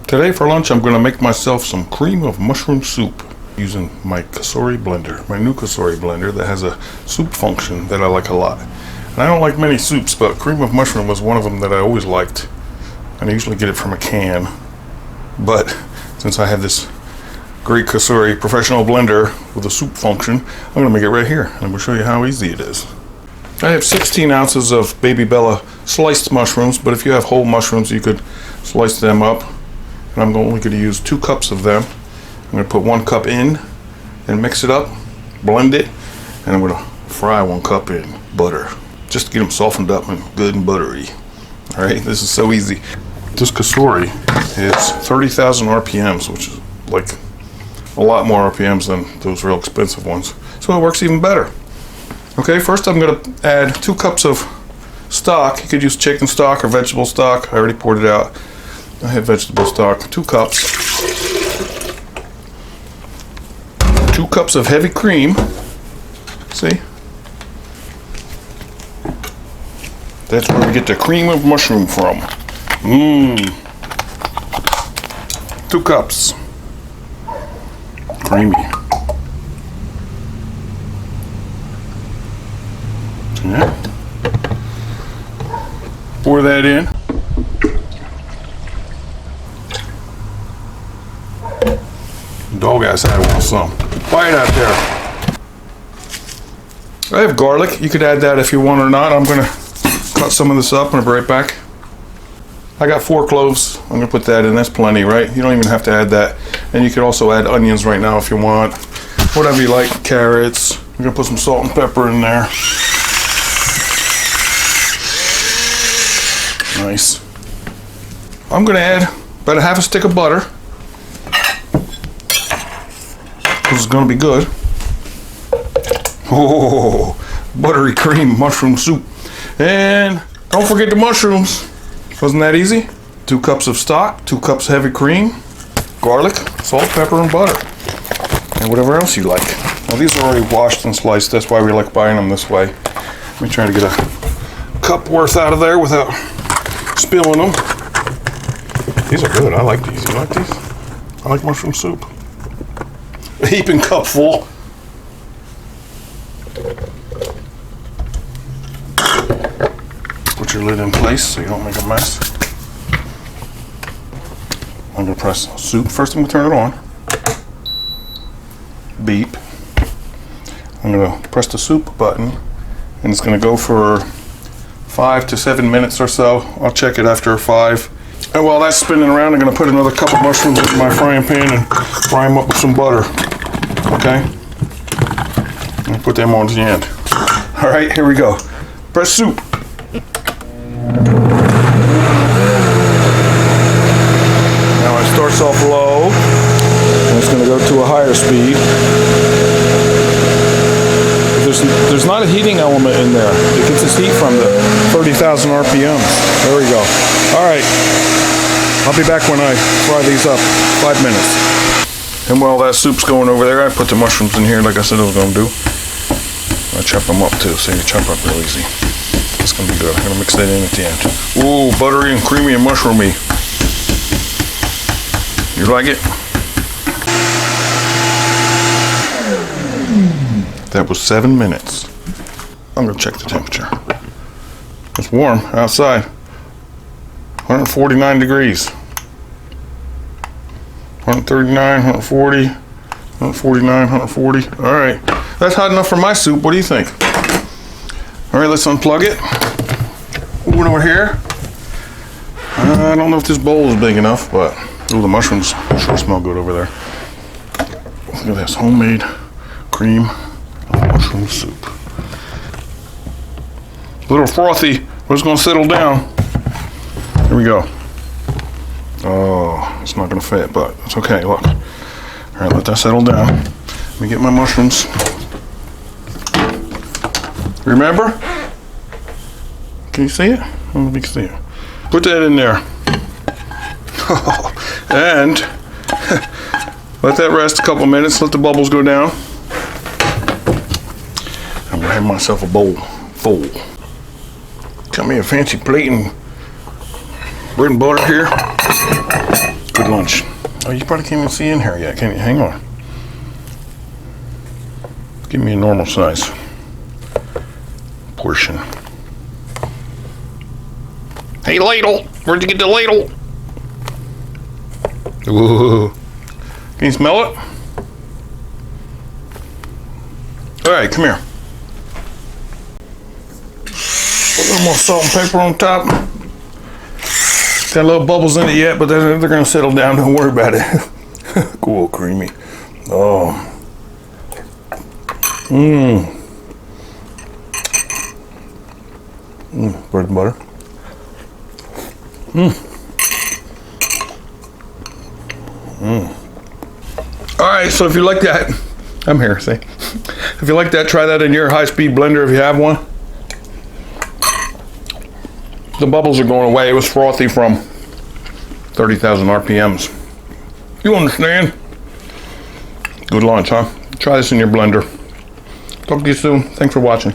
Today for lunch I'm going to make myself some cream of mushroom soup using my Cosori blender, my new Cosori blender that has a soup function that I like a lot. And I don't like many soups, but cream of mushroom was one of them that I always liked. And I usually get it from a can. But since I have this great Cosori professional blender with a soup function, I'm going to make it right here. And we'll show you how easy it is. I have 16 ounces of Baby Bella sliced mushrooms, but if you have whole mushrooms you could slice them up. And I'm only going to use 2 cups of them. I'm going to put 1 cup in and mix it up, blend it, and I'm going to fry 1 cup in butter just to get them softened up and good and buttery. Alright, this is so easy. This Cosori is 30,000 RPMs, which is like a lot more RPMs than those real expensive ones. So it works even better. Okay, first I'm going to add 2 cups of stock. You could use chicken stock or vegetable stock. I already poured it out. I have vegetable stock. 2 cups. 2 cups of heavy cream. See? That's where we get the cream of mushroom from. 2 cups. Creamy. Yeah. Pour that in. Dog ass, I want some. Quiet out there. I have garlic. You could add that if you want or not. I'm going to cut some of this up and I'll be right back. I got 4 cloves. I'm going to put that in. That's plenty, right? You don't even have to add that. And you could also add onions right now if you want. Whatever you like. Carrots. I'm going to put some salt and pepper in there. Nice. I'm going to add about a half a stick of butter. This is going to be good. Oh, buttery cream mushroom soup. And don't forget the mushrooms. Wasn't that easy? 2 cups of stock, 2 cups heavy cream, garlic, salt, pepper, and butter. And whatever else you like. Now these are already washed and sliced. That's why we like buying them this way. Let me try to get a cup worth out of there without spilling them. These are good. I like these. You like these? I like mushroom soup. A heaping cup full. Put your lid in place so you don't make a mess. I'm going to press soup. First I'm going to turn it on. Beep. I'm going to press the soup button and it's going to go for 5 to 7 minutes or so. I'll check it after 5. And while that's spinning around, I'm going to put another cup of mushrooms in my frying pan and fry them up with some butter. Okay? And put them on to the end. Alright, here we go. Press soup. Now it starts off low, and it's going to go to a higher speed. There's not a heating element in there. It gets its heat from the 30,000 RPMs. There we go. Alright. I'll be back when I fry these up. 5 minutes. And while that soup's going over there, I put the mushrooms in here like I said I was going to do. I chop them up too, so you chop up real easy. It's going to be good. I'm going to mix that in at the end. Ooh, buttery and creamy and mushroomy. You like it? That was 7 minutes. I'm going to check the temperature. It's warm outside. 149 degrees. 139, 140, 149, 140. All right, that's hot enough for my soup. What do you think? All right, let's unplug it. One over here. I don't know if this bowl is big enough, but oh, the mushrooms sure smell good over there. Look at this homemade cream mushroom soup. A little frothy, but it's gonna settle down. Here we go. Oh, it's not going to fit, but it's okay. Look. All right, let that settle down. Let me get my mushrooms. Remember? Can you see it? I don't know if you can see it. Put that in there. And let that rest a couple minutes. Let the bubbles go down. I'm going to have myself a bowl full. Got me a fancy plate and bread and butter here. Good lunch. Oh, you probably can't even see in here yet, can you? Hang on. Give me a normal size portion. Hey, ladle! Where'd you get the ladle? Ooh. Can you smell it? All right, come here. Put a little more salt and pepper on top. Got little bubbles in it yet, but they're gonna settle down. Don't worry about it. Cool, creamy. Oh. Bread and butter. All right, so if you like that, I'm here, see? If you like that, try that in your high-speed blender if you have one. The bubbles are going away. It was frothy from 30,000 RPMs. You understand? Good lunch, huh? Try this in your blender. Talk to you soon. Thanks for watching.